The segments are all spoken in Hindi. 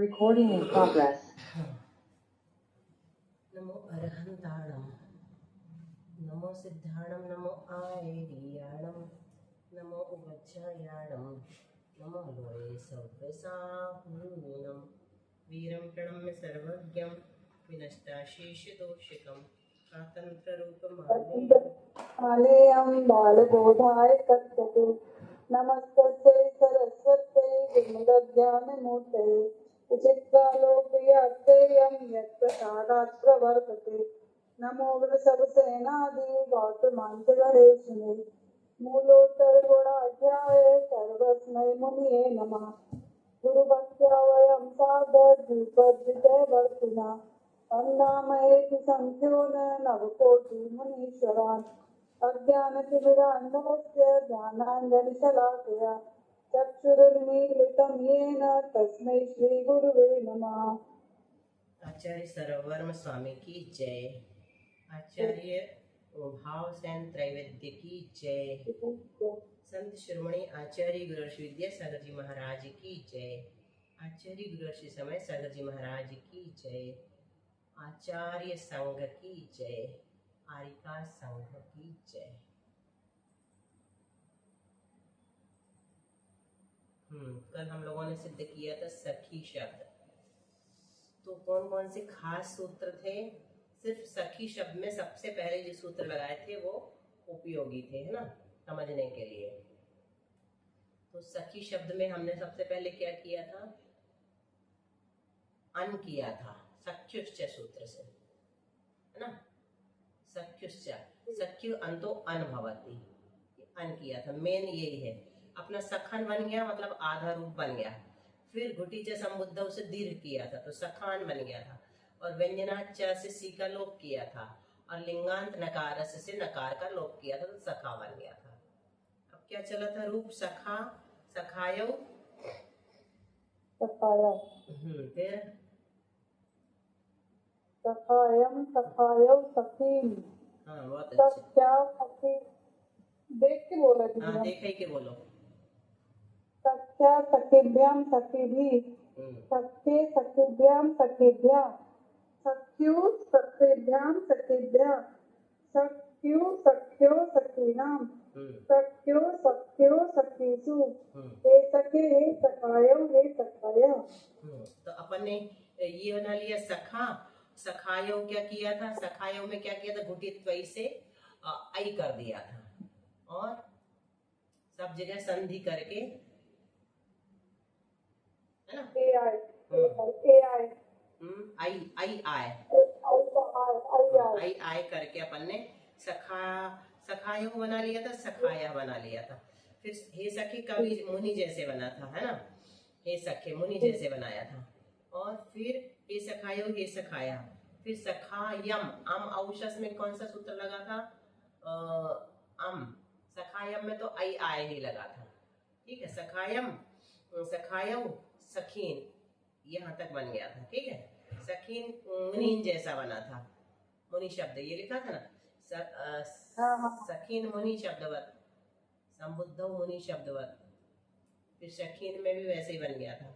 Recording in progress. नमो अरहंताणम, नमो सिद्धाणम, नमो आयर्याणम, नमो उवज्जायाणम, नमो लोये सव्यसाहूनम, वीरं प्रणम्य सर्वज्ञं विनष्टाशेषदोषिकं आलेयं बालबोधाय कथ्यते नमस्तस्यै सरस्वत्यै विमलज्ञानमूर्तये विचित्रालोकयात्रेयं यत्प्रसादात् प्रवर्तते नमो वृषभसेनादिवासुमाञ्चलहेशिने मूलोत्तरगुणाढ्याय सर्वस्मै मुनये नमः गुरुभक्त्या वयं साधद्विपद्विजयवर्तिना अन्नामयेति संख्योन नवकोटिमुनीश्वरान् अज्ञानतिमिरान्धस्य ज्ञानाञ्जलिशलाकया चक्षुरुन्मीलितं येन तस्मै श्रीगुरुवे नमः। आचार्य सर्ववर्म स्वामी की जय। आचार्य भाव सेन त्रैवेद्य की जय। संत शिरोमणि आचार्य गुरुश्री विद्यासागर जी महाराज की जय। आचार्य गुरुश्री समय सागर जी महाराज की जय। आचार्य संघ की जय। आरिका संघ की जय। कल हम लोगों ने सिद्ध किया था सखी शब्द। तो कौन कौन से खास सूत्र थे? सिर्फ सखी शब्द में सबसे पहले जो सूत्र लगाए थे वो उपयोगी थे, है ना, समझने के लिए। तो सखी शब्द में हमने सबसे पहले क्या किया था? अन किया था, सख्युश्च सूत्र से, है ना। सख्युश्च, सख्यु अंतो अन भवति, अन किया था। मेन यही है। अपना सखन बन गया, मतलब आधा रूप बन गया। फिर घुटी च संबुद्ध से दीर्घ किया था तो सखान बन गया था। और व्यंजनाच से सी का लोप किया था। और लिंगांत नकार से नकार का लोप किया था तो सखा बन गया था। अब क्या चला था? रूप सखा, सखायो, फिर सखायम, सखायो, सखीम। हाँ, बहुत अच्छे। सख्या, सखी। देख के बोला जी। हाँ, देख के बोलो। सख्या सखीभ्याम सखीभिः, सख्ये सखीभ्याम सखीभ्यः, सख्यु सखीभ्याम सखीभ्यः, सख्यु सख्यो सखीनाम, सख्यो सख्यो सखीषु, हे सखे हे सखायो हे सखायः। तो अपन ने ये बना लिया सखा। सखायो क्या किया था? सखायो में क्या किया था? घुटित त्वई से आई कर दिया था और सब जगह संधि करके, है ना, आई आय करके अपन ने सखायो बना लिया था, सखाया बना लिया था। फिर हे सखी का भी मुनि जैसे बना था, है ना, हे सखे मुनि जैसे बनाया था। और फिर हे सखायो हे सखाया। फिर सखायम, अम औशस में कौन सा सूत्र लगा था? अम। सखायम में तो आई आय ही लगा था। ठीक है, सखायम, सखायो, सखीन, यहाँ तक बन गया था। ठीक है, सखीन मुनीन जैसा बना था। मुनि शब्द ये लिखा था ना, सखीन मुनि शब्दवत, संबुद्धो मुनि शब्दवत। फिर सखीन में भी वैसे ही बन गया था।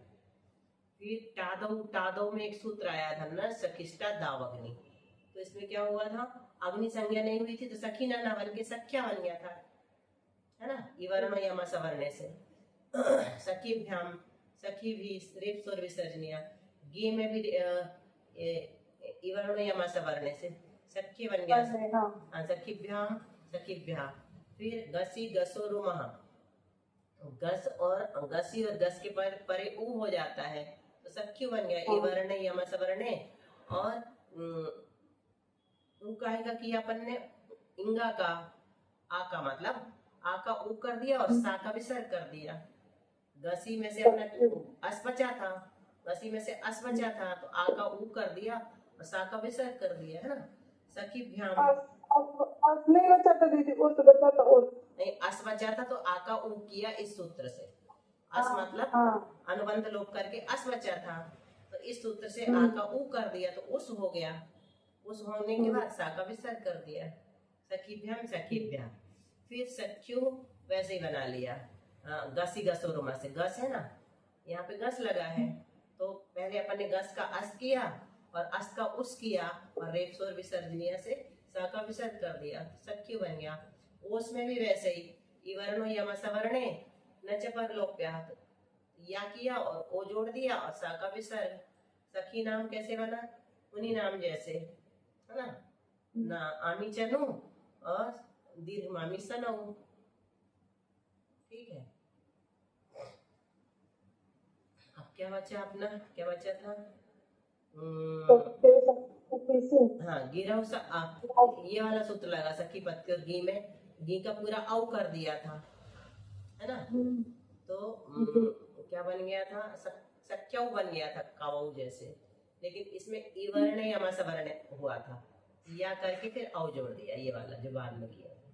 फिर टादव, टादव में एक सूत्र आया था ना, सखिष्टा दावग्नि। तो इसमें क्या हुआ था? अग्नि संज्ञा नहीं हुई थी तो सखीना ना बन के सख्या बन गया था, है ना, इवर्ण यम सवर्णे से। सखीभ्याम, सखी भी रेप स्वर विसर्जनिया। गे में भी इवर्ण यम सवर्णे से सख्य बन गया। हाँ, सखीभ्याम सखीभ्या। फिर गसी गसो रुमः, गस और गसी और गस के परे ऊ हो जाता है तो सख्यु बन गया। इवर्ण यम सवर्णे। और ऊ कहेगा कि अपन ने इंगा का आ का मतलब आ का ऊ कर दिया और सा का विसर्ग कर दिया। गसी में से अपना अस बचा था, गसी में से अस बचा था तो आ का ऊ कर दिया और सा का विसर्ग कर दिया, है ना। सखीभ्याम नहीं बचा था दीदी, उस बचा था, उस नहीं, अस बचा था तो आ का ऊ किया इस सूत्र से। अस मतलब अनुबंध लोप करके अस बचा था तो इस सूत्र से आ का ऊ कर दिया तो उस हो गया। उस होने के बाद सा का विसर्ग कर दिया। सखीभ्याम सखीभ्या। फिर सख्यु वैसे ही बना लिया। गसी गसोरुमा से, गस है ना, यहाँ पे गस लगा है तो पहले अपन ने गस का अस किया और अस का उस किया और रेप स्वर विसर्जनीय से सा का विसर्ग कर दिया, सख्यु बन गया। ओस में भी वैसे ही इवर्णो यमसवर्णे न च परलोप्यात्, या किया और ओ जोड़ दिया और सा का विसर्ग। सखी नाम कैसे बना? उन्हीं नाम जैसे, है ना, ना आमी चनु और दीर्घ मामी सनऊ। ठीक है, अब क्या बचा अपना, क्या बचा था? हाँ, गिरह ये वाला सूत्र लगा, सखी पत्ती और घी में घी का पूरा औ कर दिया था, है ना। तो क्या बन गया था? सख्यऊ बन गया था, काऊ जैसे, लेकिन इसमें इवर्ण यमसवर्ण हुआ था, या करके फिर औ जोड़ दिया, ये वाला जो बाद में किया था।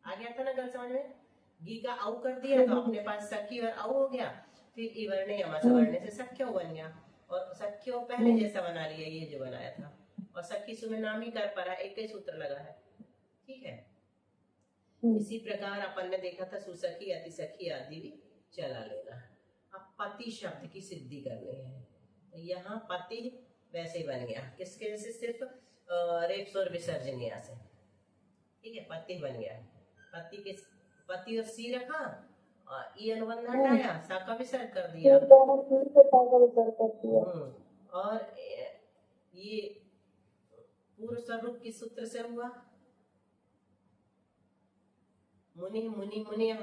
आ गया था ना गल समझ में? घी का औ कर दिया तो अपने पास सखी और औ हो गया, फिर इवर्ण यमसवर्ण से सख्यऊ बन गया, और सख्यऊ पहले जैसा बना लिया, ये जो बनाया था। और सखी सुमे नाम ही कर पा, एक ही सूत्र लगा है। ठीक है, इसी प्रकार अपन ने देखा था सुसखी, अति सखी आदि भी चला लेना। अब पति शब्द की सिद्धि करनी है, तो यहाँ पति वैसे ही बन गया, किसके जैसे? सिर्फ रेप स्वर विसर्जनीय से। ठीक है, पति बन गया। पति के पति और सी रखा और ई अनुबंध हटाया, सा का विसर्ग कर दिया। और ये पूर्व स्वरूप किस सूत्र से हुआ? मुनि मुनि मुनिया,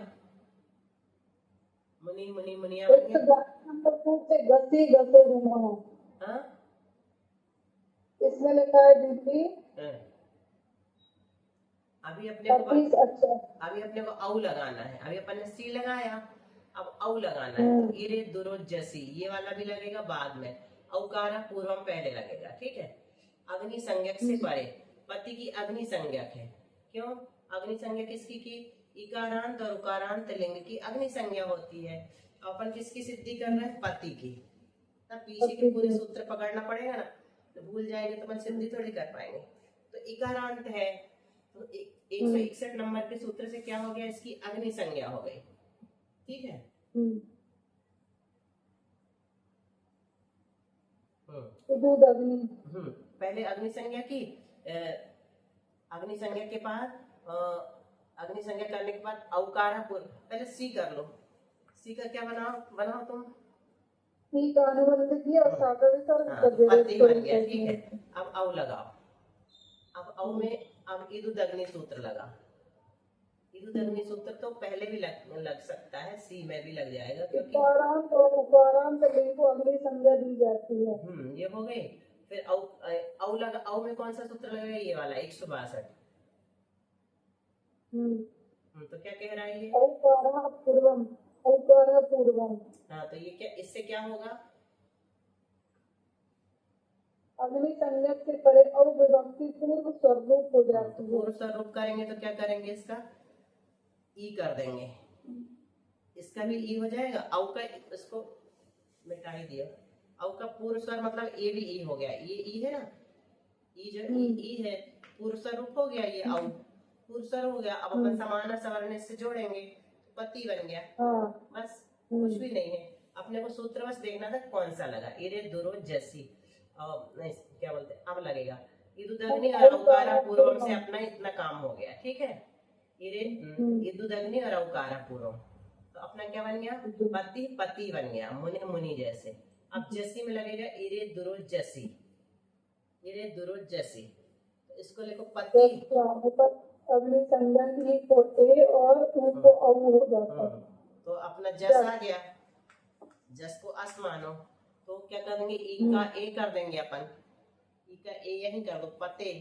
मुनि मुनि मुनिया बन गया। हाँ, इसमें लिखा है दीदी अभी अपने को औ लगाना है। अभी अपन ने सी लगाया, अब औ लगाना है। तो इरे दुरोजसी ये वाला भी लगेगा बाद में, औकारा पूर्वम पहले लगेगा। ठीक है, अग्नि संज्ञक से परे, पति की अग्नि संज्ञक है। क्यों अग्नि संज्ञा? किसकी की? इकारांत और उकारांत लिंग की अग्नि संज्ञा होती है। अपन किसकी सिद्धि कर रहे हैं? पति की। तब पीछे के पूरे सूत्र पकड़ना पड़ेगा ना, तो भूल जाएंगे तो अपन सिद्धि थोड़ी कर पाएंगे। तो इकारांत है, तो 161 नंबर के सूत्र से क्या हो गया? इसकी अग्नि संज्ञा हो गई। ठीक है, पहले अग्नि संज्ञा की, अग्नि संज्ञा के बाद अग्नि संज्ञा करने के बाद औकारा पूर्व, पहले सी कर लो। सी का क्या बनाओ तुम? सी का अनुबंध किया और सा का विसर्ग कर दिया। पति बन गया। ठीक है, अब औ लगाओ। अब औ में अब इदुदग्नि सूत्र लगा। इदुदग्नि सूत्र तो पहले भी लग सकता है, सी में भी लग जाएगा, क्योंकि इकारांत और उकारांत लिंग को अग्नि संज्ञा दी जाती है। ये हो गई। फिर औ लगा। औ में कौन सा सूत्र लगेगा? ये वाला 162। तो क्या कह रहा है ये? औकारा पूर्वम, औकारा पूर्वम। हाँ, तो ये क्या, इससे क्या होगा? अग्नि संज्ञक से परे औ विभक्ति पूर्व स्वरूप हो जाती है। पूर्व स्वरूप करेंगे तो क्या करेंगे? इसका ई कर देंगे, इसका भी ई हो जाएगा। औ का इसको मिटा ही दिया। औ का पूर्व स्वर मतलब ए भी ई हो गया। ये ई है ना, ई जो ई है पूर्व स्वरूप हो गया। ये औ पूर्व स्वरूप हो गया। अब अपन समान सवर्ण से जोड़ेंगे, पति बन गया। बस, कुछ भी नहीं है। अपने को सूत्र बस देखना था कौन सा लगा। इरे दुरो जैसी, नहीं क्या बोलते, अब लगेगा इदुदग्नि और औकारा पूर्वम से अपना इतना काम हो गया। ठीक है, इरे इदुदग्नि और औकारा पूर्वम, तो अपना क्या बन गया? पति पति बन गया, मुनि मुनि जैसे। अब जैसी में लगेगा इरे दुरो जैसी, इरे दुरो जैसी, तो इसको लिखो पति। अग्नि संज्ञक ही को ए और उनको औ हो जाता है। तो अपना जस आ गया, जस को अस मानो, तो क्या करेंगे? ई का ए कर देंगे अपन, ई का ए यही कर दो, पते।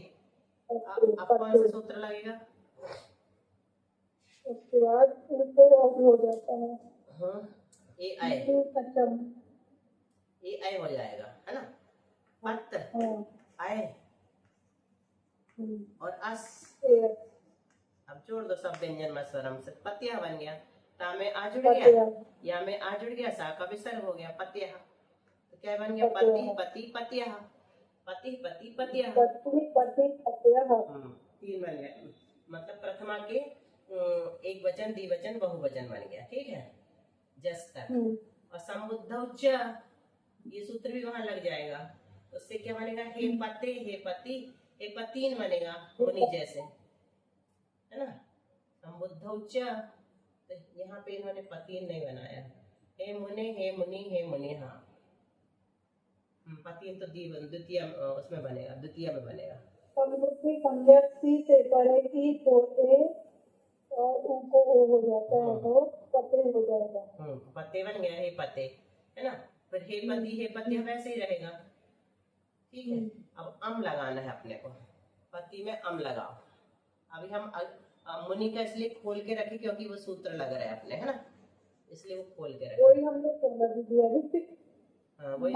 अब कौन सा सूत्र लगेगा? उसके बाद उनको औ हो जाता है। ए आए, ए आए हो जाएगा, है ना। पत आए और अस, अब जोड़ दो सब व्यंजन में स्वरम से, पतिया बन गया। ता में आ जुड़ गया, या में आ जुड़ गया, सा का विसर्ग हो गया, पतिया। तो क्या बन गया? पति पति पतिया, पति पति पतिया, पति पति पतिया। 3 बन गया। मतलब प्रथमा के एक वचन, द्विवचन, बहुवचन बन गया। ठीक है, जस तक। और संबुद्धौ च, ये सूत्र भी वहां लग जाएगा। तो उससे क्या बनेगा, हे पते हे पति हे पतीन बनेगा, मुनि जैसे, है ना। संबुद्ध उच्च, तो यहाँ पे इन्होंने पतीन नहीं बनाया, हे मुने हे मुनि हे मुनि। हाँ पतीन तो द्वितीय उसमें बनेगा, द्वितीय में बनेगा। समुद्री संज्ञक सी से परे की पोते और उनको वो हो जाता है तो पते हो जाएगा। पते बन गया, हे पते, है ना। फिर हे पति वैसे ही रहेगा, ठीक है। अब लगाना है अपने को, पति में लगाओ। अभी हम मुनि का इसलिए खोल के रखे क्योंकि वो सूत्र लग रहा है अपने, है ना, इसलिए वो खोल के रखे। वही हमने समझ दिया। वही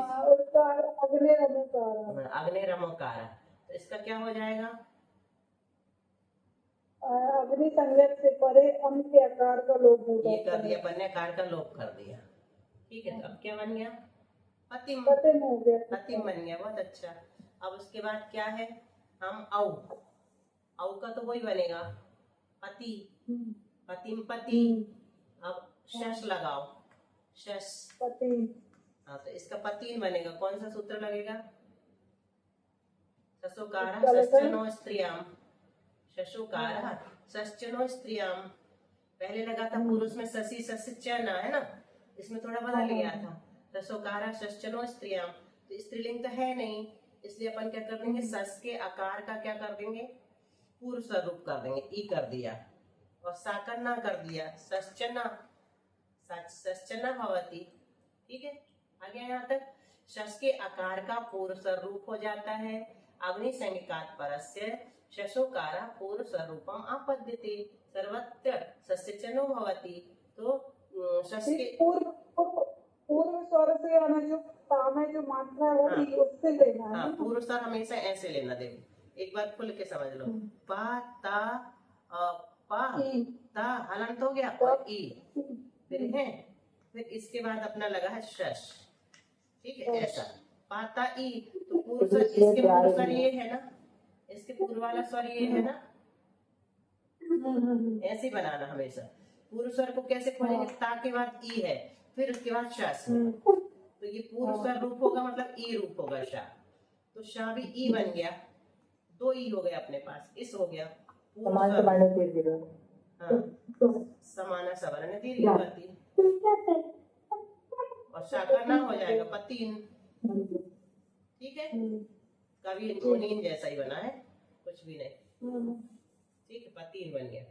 अग्नि रमोकारा, तो इसका क्या हो जाएगा, अग्नि संज्ञक से परे अम के आकार का लोप हो ये जाता कर है। दिया, पन्ने आकार का लोप कर दिया, ठीक है। तो अब क्या बन गया, पतिम, पतिम हो गया, पतिम बन गया, बहुत अच्छा। अब उसके बाद क्या है, हम औ का तो वही बनेगा, पति, पतिम पति। अब शश लगाओ, शश पति। हाँ, तो इसका पतीन बनेगा, कौन सा सूत्र लगेगा, शशोकार षष्ठनो स्त्रियाम, शशोकार षष्ठनो स्त्रियाम। पहले लगा था पुरुष में शशि सस्यचना, है ना, इसमें थोड़ा बदल गया था, शशोकार षष्ठनो स्त्रियाम। तो स्त्रीलिंग तो है नहीं, इसलिए अपन क्या कर देंगे, सस के आकार का क्या कर देंगे, पूर्व स्वरूप कर देंगे, ई कर दिया, और साकर ना कर दिया, सश्चना, सश्चना भवती, ठीक है। आ गया यहाँ तक। शश के आकार का पूर्व स्वरूप हो जाता है, अग्नि संज्ञकात् परस्य शशोकारा पूर्व स्वरूपम आपद्यते, सर्वत्र सस्यचनो भवति। तो शश के पूर्व स्वर से आना, जो ता में जो मात्रा है वो ई उससे लेना है। हाँ, पूर्व स्वर हमेशा ऐसे लेना, देखो एक बार खुल के समझ लो, पा ता पा ता हलंत हो गया और ई, फिर है, फिर इसके बाद अपना लगा है शश, ठीक है, ऐसा पाता ई। तो पूर्व स्वर, इसके पूर्व स्वर ये है ना, इसके पूर्व वाला स्वर ये है ना, ऐसे बनाना हमेशा। पूर्व स्वर को कैसे खोलेंगे, ता के बाद ई है, फिर उसके बाद शश, तो ये पूर्व स्वर रूप होगा, मतलब ई रूप होगा शा। तो शा भी ई बन गया, दो ई हो गए अपने पास, इस हो गया समान समाना सवर्ण दीर्घ, और शाकर ना हो जाएगा पतीन, ठीक है। कभी मुनीन जैसा ही बना है, कुछ भी नहीं, ठीक है, पतीन बन गया।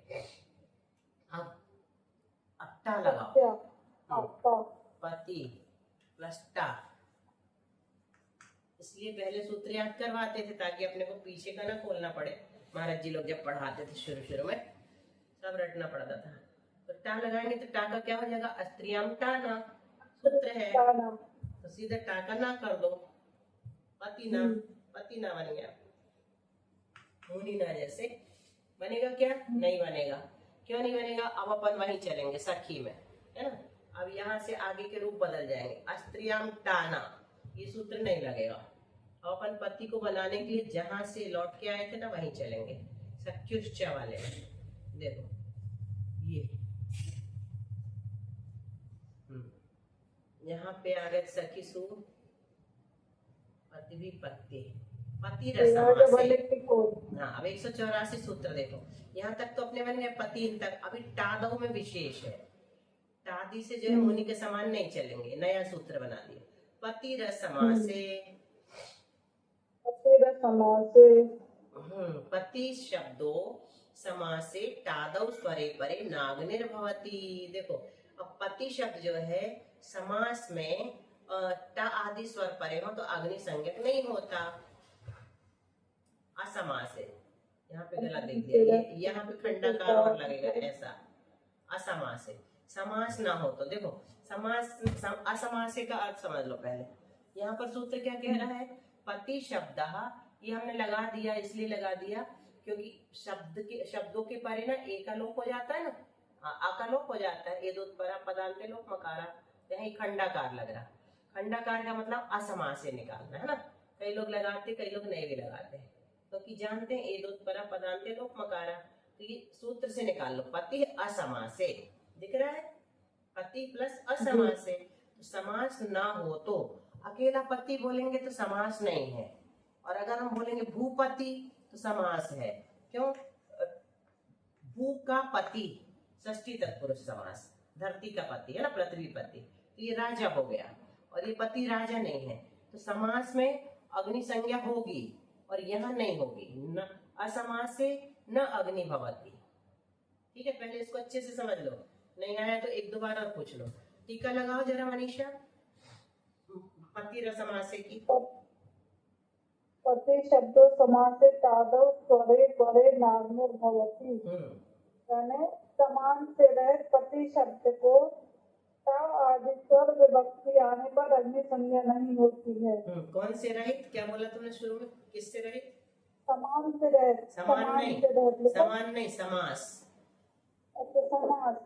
अब अट्टा लगाओ, पति प्लस टा, इसलिए पहले सूत्र याद करवाते थे ताकि अपने को पीछे का ना खोलना पड़े। महाराज जी लोग जब पढ़ाते थे शुरू में सब रटना पड़ता था। तो टा लगाएंगे तो टा का क्या हो जाएगा, अस्त्रियाम टाना, सूत्र है, तो सीधे टा का ना कर दो, पतिना, पतिना बन गया। मुनिना जैसे बनेगा क्या, नहीं बनेगा, क्यों नहीं बनेगा, अब अपन वहीं चलेंगे सखी में, है ना। अब यहाँ से आगे के रूप बदल जाएंगे, अस्त्रियाम टाना, ये सूत्र नहीं लगेगा। अब अपन पति को बनाने के लिए जहां से लौट के आए थे ना वहीं चलेंगे, सख्युश्च वाले में। देखो ये यहाँ पे आ गए सखी सु पति भी पत्ती, पति रसम। हाँ, अब 184 सूत्र देखो, यहाँ तक तो अपने बन गए पति तक। अभी टादव में विशेष है, टादी से जो है मुनि के समान नहीं चलेंगे, नया सूत्र बना दिया, पति रसमासे, पति शब्दो समासे टादव स्वरे परे नागनिर भवति। देखो अब पति शब्द जो है समास में टा आदि स्वर परे हो तो अग्नि संज्ञक नहीं होता, असमास है। यहाँ पे गलत लिख दिया, यहाँ पे खंडाकार और लगेगा ऐसा, असमास है। समास ना हो तो देखो समास, असमास का अर्थ समझ लो पहले। यहाँ पर सूत्र क्या कह रहा है, पति शब्द, ये हमने लगा दिया, इसलिए लगा दिया क्योंकि शब्दों के परे ना ए का लोप हो जाता है ना, आ का लोप हो जाता है, ए दो परा पदांते लोप मकारा, यहाँ खंडाकार लग रहा। खंडाकार का मतलब असमास से निकालना है ना, कई लोग लगाते कई लोग नहीं भी लगाते, क्योंकि जानते हैं ए दो परा पदांते लोप मकारा, तो ये सूत्र से निकाल लो, पति असमास से, दिख रहा है, पति प्लस असमास से। तो समास ना हो तो अकेला पति बोलेंगे तो समास नहीं है, और अगर हम बोलेंगे भूपति तो समास है। क्यों? भू का पति षष्ठी तत्पुरुष समास, धरती का पति है ना, पृथ्वी पति, तो ये राजा हो गया, और ये पति राजा नहीं है, तो समास में अग्नि संज्ञा होगी और यहाँ नहीं होगी। न असमास से न अग्नि भवति। ठीक है, पहले इसको अच्छे से समझ लो, नहीं आया तो एक दो बार और पूछ लो। टीका लगाओ जरा मनीषा, पति रसमासे की। पति शब्दों समासे तादव स्वरे बड़े नागमुर भवती, यानी समान से रह पति शब्द को ता आदि स्वर विभक्ति आने पर अग्नि संज्ञा नहीं होती है। कौन से रहित? क्या बोला तुमने शुरू में? किससे रहित? समान से रह, समान नहीं, समान नहीं, समास। अच्छा, समास,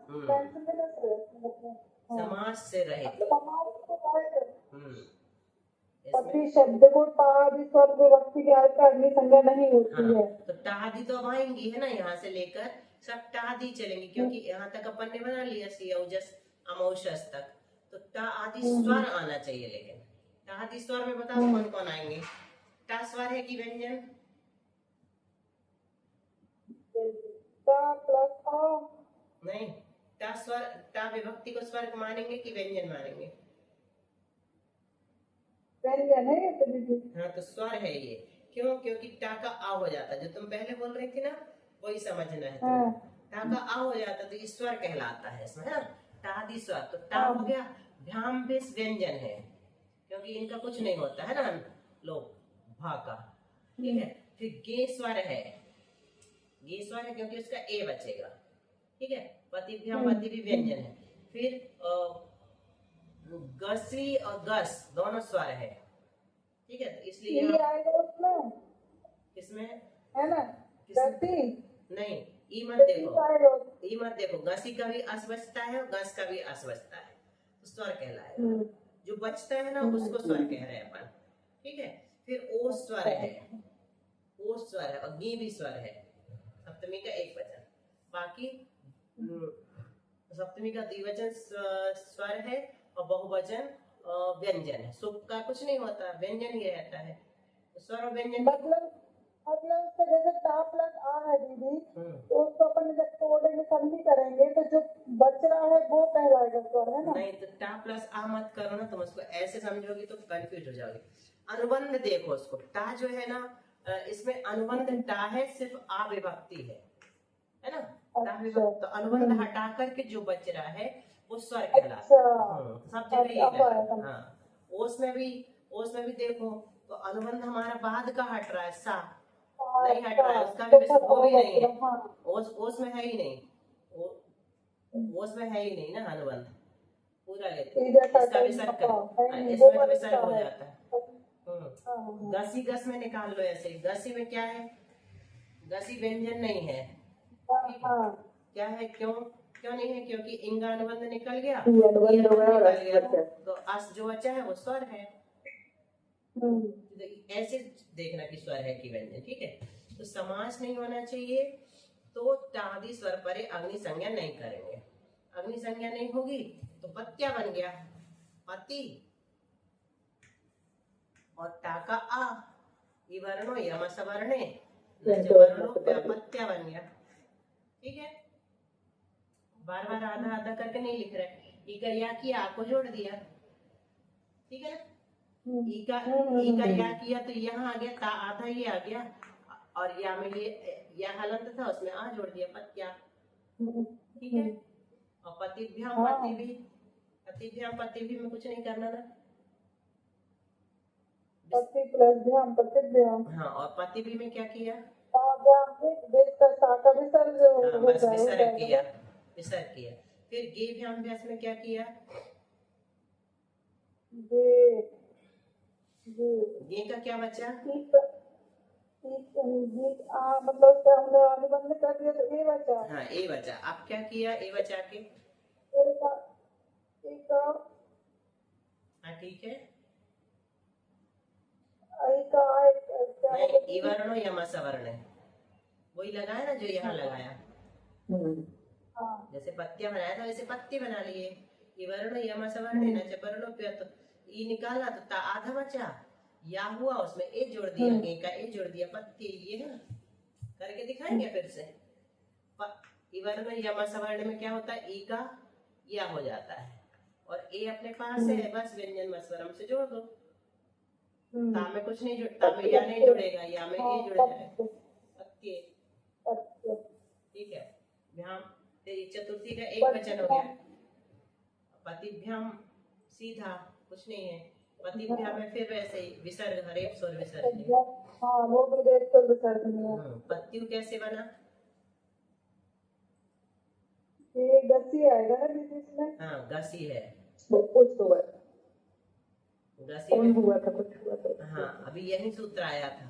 समास से रहित। पति शब्द को ता आदि स्वर विभक्ति के आने पर अग्नि संज्ञा नहीं होती है। तो टादी तो अब आएंगी है ना, यहाँ से लेकर सब टादी चलेंगी, क्योंकि यहाँ तक अपन ने बना लिया सी औजस अमौशस तक, तो टा आदि स्वर आना चाहिए। लेकिन टा आदि स्वर में बताओ कौन कौन आएंगे? टा स्वर है कि व्यंजन? ता प्लस आ, नहीं, टा स्वर, टा विभक्ति को स्वर मानेंगे कि व्यंजन मानेंगे? व्यंजन है ये तो दीदी। हाँ, तो स्वर है ये। क्यों? क्योंकि टा का आ हो जाता, जो तुम पहले बोल रही थी ना, वही समझना है तुम्हें। टा का आ हो जाता तो ये स्वर कहलाता है इसमें, है ना, टादी स्वर। तो टा हो गया, भ्याम बेस व्यंजन है, क्योंकि इनका कुछ नहीं होता है ना, लोग भा का। ठीक है, फिर गे स्वर है, गे स्वर है क्योंकि उसका ए बचेगा। ठीक है, पति भ्याम पति भी व्यंजन है। फिर गसी और गस दोनों स्वर है। ठीक है, तो इसलिए ये आएगा उसमें, किसमें है ना, गति नहीं, ई मत देखो, ई मत देखो, गसी का भी अस बचता है और गस का भी अस बचता है, तो स्वर कहलाएगा। जो बचता है ना उसको स्वर कह रहे हैं अपन। ठीक है, फिर ओ स्वर है, ओ स्वर है, और गी भी स्वर है, सप्तमी का एक वचन। बाकी सप्तमी का द्विवचन स्वर है और बहुवचन व्यंजन है। सुख का कुछ नहीं होता, व्यंजन ही रहता है, स्वर और व्यंजन। मतलब उसका जैसे ता प्लस आ है दीदी, तो उसको अपन जब तोड़ेंगे संधि करेंगे तो जो बच रहा है वो कहलाएगा स्वर, है ना? नहीं, तो टा प्लस आ मत करो ना, तुम उसको ऐसे समझोगी तो कंफ्यूज हो जाओगी। अनुबंध देखो उसको, टा जो है ना, इसमें अनुबंध टा है, सिर्फ आ विभक्ति है ना, टा विभक्ति। तो अनुबंध हटा करके जो बच रहा है वो स्वर कहलाता है। सब जगह ये है। हाँ, ओस में भी देखो तो अनुबंध हमारा बाद का हट रहा है, सा नहीं हट रहा है, उसका भी वो भी नहीं है, ओस में है ही नहीं, ओस में है ही नहीं ना अनुबंध, पूरा लेते इसका भी सर्कल, इसमें तो विसर्ग हो जाता है। गसी गस में निकाल लो ऐसे। गसी में क्या है? गसी व्यंजन नहीं है। क्या है? क्यों नहीं है? क्योंकि इंगा अनुबंध निकल गया, तो अस जो बचा है वो स्वर है। ऐसे देखना कि स्वर है कि व्यंजन। ठीक है, तो समास नहीं होना चाहिए, तो टादी स्वर परे अग्नि संज्ञा नहीं करेंगे। अग्नि संज्ञा नहीं होगी तो पत्या बन गया, पति, और टा का आ, ई वर्णो यम सवर्णे वर्णो पत्या बन गया। ठीक है, बार बार आधा आधा करके नहीं लिख रहे। ई का या किया, आ को जोड़ दिया। ठीक है ना, ई का या किया तो यहाँ आ गया, ता आधा ये आ गया, और या में ये या हलंत था, उसमें आ जोड़ दिया, पत्या। ठीक है, और पतिभ्याम पति भी में कुछ नहीं करना ना, पति प्लस भ्याम प्रतिभ्याम। हाँ, और पति भी में क्या किया? बस विसर्ग किया। फिर गे भ्याम व्यास में क्या किया? गे का क्या बचा? मतलब हमने अनुबंध कर दिया तो ए बचा। हाँ, ए बचा। अब क्या किया? ए बचा के हाँ, ठीक है, नहीं, ई वर्णो यम सवर्ण है, वही लगाया ना जो यहाँ लगाया। जैसे पत्तियां बनाया था वैसे पत्ती बना लिए। ई वर्णो यम सवर्ण न च वर्णो प्यत, ई निकाला तो ता आधा बचा, या हुआ उसमें ए जोड़ दिया, ए का ए जोड़ दिया, पत्ती ये है ना। करके दिखाएंगे फिर से। ई वर्ण यम सवर्ण में क्या होता है, ई का या हो जाता है और ए अपने पास है, बस व्यंजन मस्वरम से जोड़ दो। ता में कुछ नहीं ता में या नहीं जुड़ेगा, या में ए जुड़ जाएगा, पत्ती। ठीक है। भ्याम चतुर्थी का एक वचन हो गया। पतिभ्याम सीधा कुछ नहीं है, पतिभ्याम में फिर वैसे ही विसर्ग, हरेप स्वर विसर्ग। हाँ वो भी रेप स्वर विसर्ग है। पत्यु कैसे बना, ये गसी आएगा ना दीदी इसमें। हाँ गसी है, कुछ हुआ गसी में हुआ था, कुछ हुआ था। हाँ अभी यही सूत्र आया था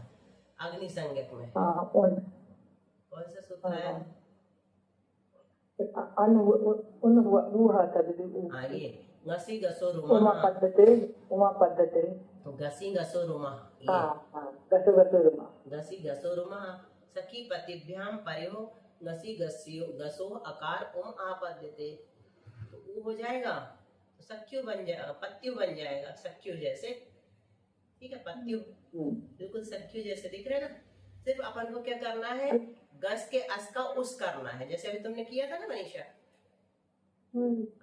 अग्नि संज्ञक में। हाँ कौन सा सूत्र आया, उन हुआ था दीदी। हाँ ये गसी गसो उमा रुमा, पद्धति तो गसी गसो रुमा, गसो रुमा, गसी गसो रुमा सखी पतिभ्याम परयो गसी गस्यो गसो अकार आपद्यते, तो वो हो जाएगा, तो सख्यु बन जाएगा, पत्यु बन जाएगा, सख्यु जैसे। ठीक है, पत्यु बिल्कुल सख्यु जैसे दिख रहे ना। सिर्फ अपन को क्या करना है, गस के अस का उस करना है, जैसे अभी तुमने किया था ना मनीषा,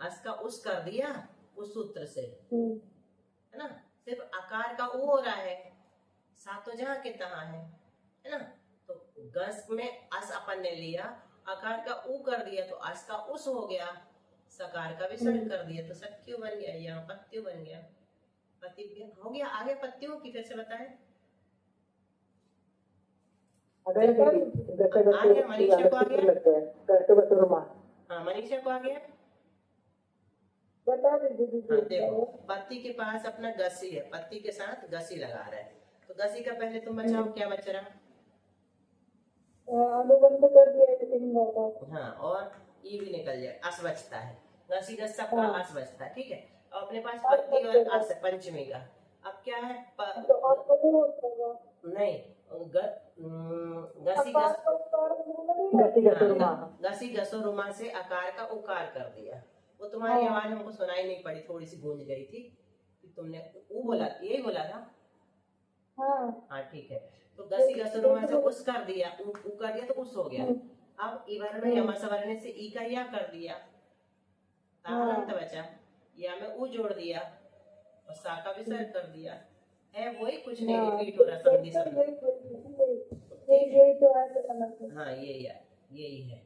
अस का उस कर दिया उस सूत्र से, है ना। सिर्फ आकार का ऊ हो रहा है, सा तो जहाँ के तहाँ है ना। तो गस में अस अपन ने लिया, आकार का ऊ कर दिया तो अस का उस हो गया, सकार का विसर्ग कर दिया तो सख्यु बन गया, यहाँ पत्यु बन गया, पतिभ्य हो गया। आगे पत्तियों की फिर से बताएं। आगे मनीषा को आ गया, हाँ मनीषा को आ गया। बता दीजिए। हाँ देखो, पत्ती के पास अपना गसी है, पत्ती के साथ गसी लगा रहा है, तो गसी का पहले तुम बचाओ, क्या बच रहा, अनुबंध कर दिया। हाँ और ई भी निकल जाए, अस बचता है, गसी गस सबका अस बचता है। ठीक है, और अपने पास पत्ती और अस पंचमी का, अब क्या है नहीं गसी गसो रुमा से आकार का उकार कर दिया। वो तुम्हारी आवाज हमको सुनाई नहीं पड़ी, थोड़ी सी गूंज गई थी, तुमने वो बोला, यही बोला था। हाँ ठीक है, तो गसी गसो रुमा से उस कर दिया, उ कर दिया तो उस हो गया। अब इवर्ण यम सवर्ण से ई का या कर दिया, ताहलंत बचा, या में ऊ जोड़ दिया और सा का विसर्ग कर दिया, है वही, कुछ नहीं रिपीट हो रहा, संधि हाँ यही है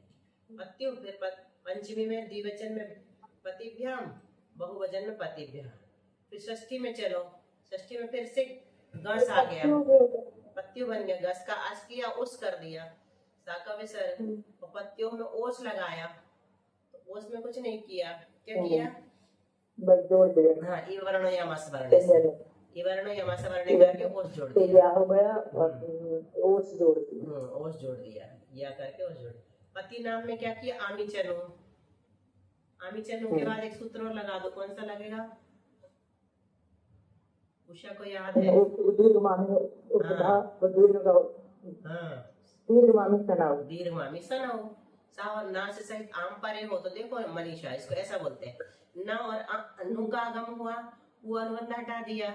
पत्यु। फिर पंचमी में द्विवचन में पतिभ्याम, बहुवचन में पतिभ्याम। फिर षष्ठी में चलो, षष्ठी में फिर से गस आ गया, पत्यु बन गया, गस का अस किया उस कर दिया, सा का विसर्ग, और पत्तियों में ओस लगाया, तो ओस में कुछ नहीं किया, क्या किया, हाँ ई वर्ण यम स्वर्ण से, ई वर्ण यम स्वर्ण करके ओस जोड़ दिया, हो गया, ओस जोड़ दिया, या करके ओस जोड़। पति नाम में क्या किया, आमी चनु, आमी चनु के बाद एक सूत्र और लगा दो, कौन सा लगेगा, उषा को याद है, दीर्घमामी सनाओ, सा और ना से सहित आम परे हो, तो देखो मनीषा इसको ऐसा बोलते हैं, ना और नु का आगम हुआ, वो अनुबंध हटा दिया,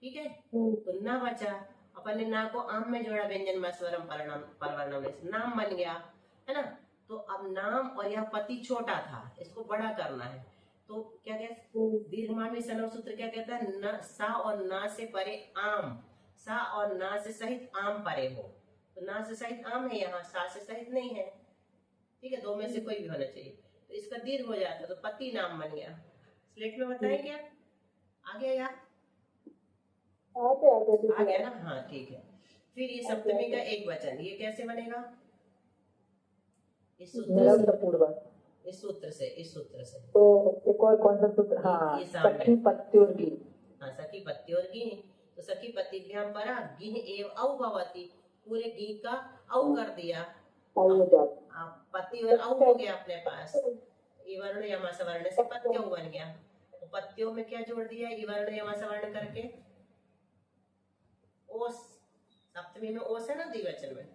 ठीक है, तो ना बचा, अपन ने ना को आम में जोड़ा, व्यंजन में स्वरम परवर्णम, नाम बन गया, है ना। तो अब नाम और यह पति छोटा था, इसको बड़ा करना है, तो क्या कहते, दीर्घमामी सनव सूत्र क्या कहता है, न सा और ना से परे आम, सा और ना से सहित आम परे हो, तो ना से सहित आम है यहाँ, सा से सहित नहीं है, ठीक है, दो में से कोई भी होना चाहिए, तो इसका दीर्घ हो जाता, तो पति नाम बन गया। स्लेट में बताएं क्या, आ गया यार, आ गया ना, हाँ ठीक है। फिर ये सप्तमी का एक वचन, ये कैसे बनेगा, इस सूत्र से तो एक और कौन सा सूत्र, हाँ सखी पत्ती और गी, हाँ सखी पत्ती और गी, तो सखी पतिभ्याम परा गिह एव औ भवति, पूरे गी का औ कर दिया, पति और औ हो गया अपने पास, इवर्ण यम सवर्ण से पत्यों बन गया, तो पत्यों में क्या जोड़ दिया, इवर्ण यम सवर्ण करके ओस, सप्तमी में ओस है ना द्विवचन में,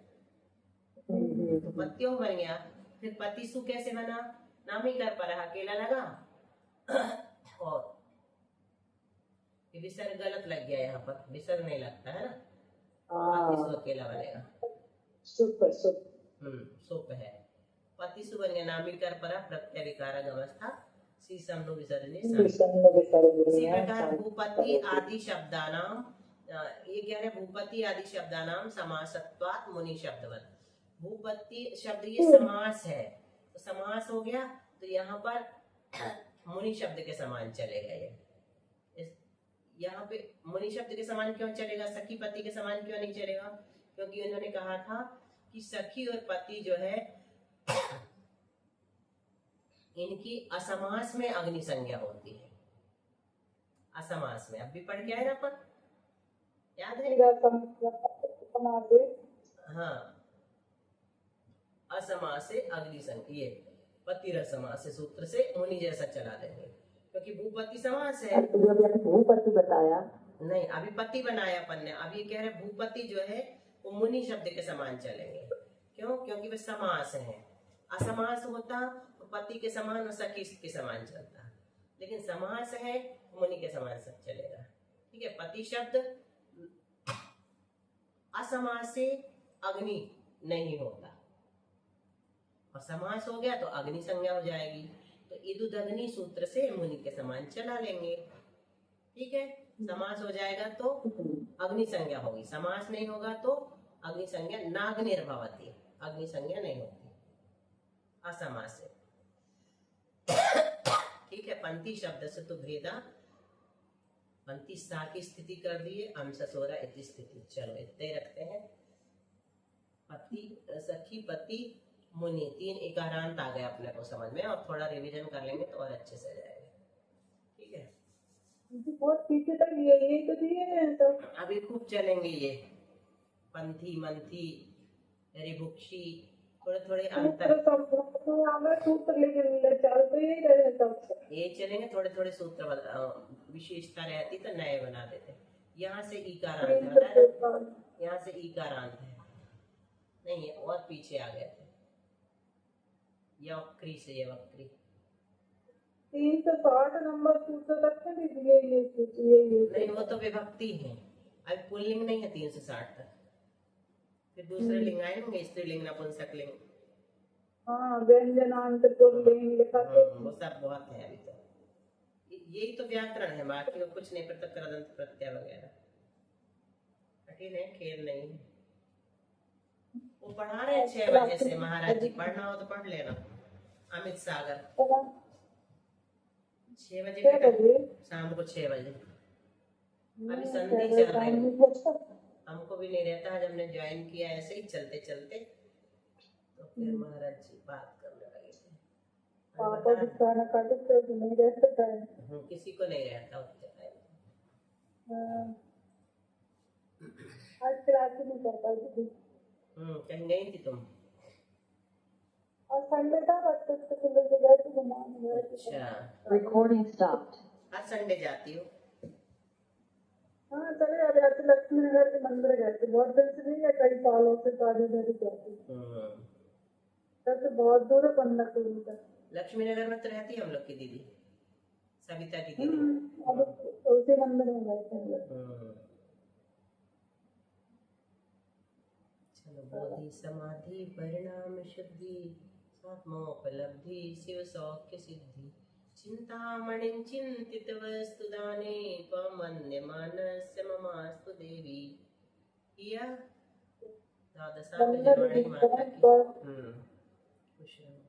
तो पत्यों बन गया। फिर पतिसु कैसे बना, नाम ही कर पा रहा, अकेला लगा, और ये विसर्ग गलत लग गया यहाँ पर, विसर्ग नहीं लगता है ना, हाँ पतिसु अकेला बनेगा। सुप सुप सुप है। पतिसु बन नामिकर पर प्रत्यय विकार गवस्था शीशम नु विसर्जनी। इसी प्रकार भूपति आदि शब्दानाम, ये कह रहे भूपति आदि शब्दानाम समासत्वात् मुनि शब्दवत। भूपति शब्द ये समास है, तो समास हो गया, तो यहाँ पर मुनि शब्द के समान चलेगा। ये यहाँ पे मुनि शब्द के समान क्यों चलेगा, सखी पति के समान क्यों नहीं चलेगा? क्योंकि उन्होंने कहा था कि सखी और पति जो है इनकी असमास में अग्नि संज्ञा होती है। असमास में, अब भी पढ़ के आए ना अपन, याद है? हाँ, असमास से अग्नि संज्ञा, ये पति रसमास से सूत्र से मुनि जैसा चला देंगे, क्योंकि भूपति समास है। भूपति बताया नहीं, अभी पति बनाया अपन ने, अभी कह रहे भूपति जो है वो मुनि शब्द के समान चलेंगे। क्यों? क्योंकि वे समास है। असमास होता तो पति के समान और सखी के समान चलता, लेकिन समास है मुनि के समान सब चलेगा। ठीक है, पति शब्द असमास से अग्नि नहीं होता, और समास हो गया तो अग्नि संज्ञा हो जाएगी, तो इदुदग्नि सूत्र से मुनि के समान चला लेंगे। ठीक है, समास हो जाएगा तो अग्नि संज्ञा होगी, समास नहीं होगा तो अग्नि संज्ञा नाग्निर्भवति, अग्नि संज्ञा नहीं होती असमास से। ठीक है, पंक्ति शब्द से तो भेदा, पंक्ति सा की स्थिति कर दिए, अंश सोरा इतनी स्थिति। चलो इतने रखते हैं। पति सखी पति मुनि, 3 इकारांत आ गए अपने को समझ में, और थोड़ा रिवीजन कर लेंगे तो और अच्छे से जाएगा। ठीक है, बहुत पीछे तक यही तो दिए हैं, तो अभी खूब चलेंगे ये पंथी मंथी रिभुक्षी, थोड़े थोड़े अंतर सूत्र लेकिन चलते ही रहे तब से। ये चलेंगे, थोड़े थोड़े सूत्र विशेषता रहती तो नए बना देते। यहाँ से ईकारांत है, यहाँ से ईकारांत है, नहीं है और पीछे आ गए थे, यवक्री से यवक्री। 360 नंबर सूत्र तक नहीं दिए ये नहीं, वो तो विभक्ति है, अब पुल्लिंग नहीं है 360 तक, फिर दूसरे लिंग आएंगे, स्त्रीलिंग नपुंसक लिंग। हाँ, व्यंजनांत पुल्लिंग लिखा के वो सब बहुत है अभी तो, यही तो व्याकरण है, बाकी वो कुछ नहीं, पृथक कृदंत प्रत्यय वगैरह कठिन है, खेल नहीं है। वो पढ़ा रहे हैं 6 बजे से, महाराज जी पढ़ना हो तो पढ़ लेना। अमित सागर 6 बजे, शाम को 6 बजे। अभी संधि चल रही है, हमको भी नहीं रहता, जब हमने ज्वाइन किया ऐसे ही चलते चलते, तो फिर महाराज जी बात करने लगे थे। पापा दिखाना काटे तो नहीं रहता टाइम, किसी को नहीं रहता उतने टाइम। आज क्लास नहीं कर पाई थी। कहीं गई थी तुम? और संडे था, बच्चे को लेके गए थे घुमाने गए थे। अच्छा, रिकॉर्डिंग स्टॉप्ड। हर संडे जाती हो? हाँ, चले अभी आते लक्ष्मी नगर के मंदिर गए थे, बहुत दिन से नहीं है, कई सालों से काली नदी जाती। तब से बहुत दूर है, 15 किलोमीटर। लक्ष्मी नगर में तो रहती है हम लोग की दीदी, सविता की दीदी। अब उसी मंदिर में गए थे। चलो, बोधि समाधि परिणाम शुद्धि स्वात्मोपलब्धि शिव सौख्य सिद्धि चिंतामणिं चिंतित वस्तु दाने त्वमन्यमानस्य ममास्तु देवी। किया द्वादशांग जन्मणि माता की। खुश रहो।